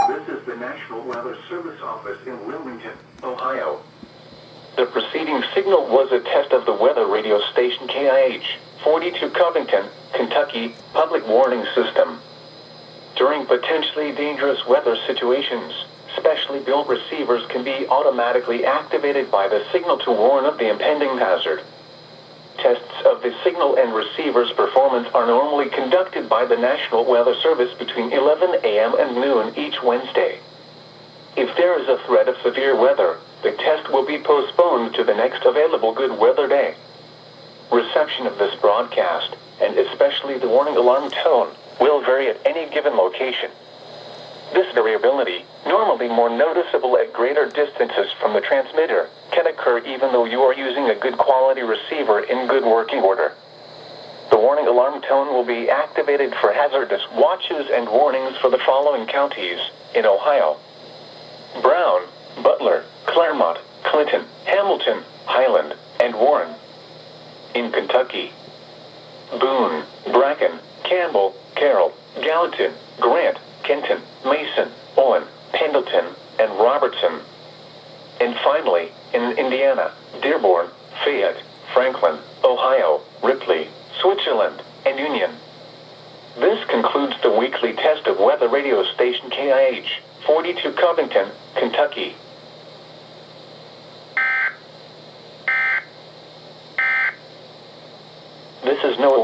This is the National Weather Service office in Wilmington, Ohio. The preceding signal was a test of the weather radio station KIH 42 Covington, Kentucky, public warning system. During potentially dangerous weather situations, specially built receivers can be automatically activated by the signal to warn of the impending hazard. Tests of the signal and receiver's performance are normally conducted by the National Weather Service between 11 a.m. and noon each Wednesday. If there is a threat of severe weather, the test will be postponed to the next available good weather day. Reception of this broadcast, and especially the warning alarm tone, will vary at any given location. This variability, normally more noticeable at greater distances from the transmitter, can occur even though you are using a good quality receiver in good working order. The warning alarm tone will be activated for hazardous watches and warnings for the following counties in Ohio: Brown, Butler, Claremont, Clinton, Hamilton, Highland, and Warren. In Kentucky: Boone, Bracken, Campbell, Carroll, Gallatin, Grant, Kenton, Mason, Owen, Pendleton, and Robertson. And finally, in Indiana: Dearborn, Fayette, Franklin, Ohio, Ripley, Switzerland, and Union. This concludes the weekly test of weather radio station KIH 42 Covington, Kentucky. This is no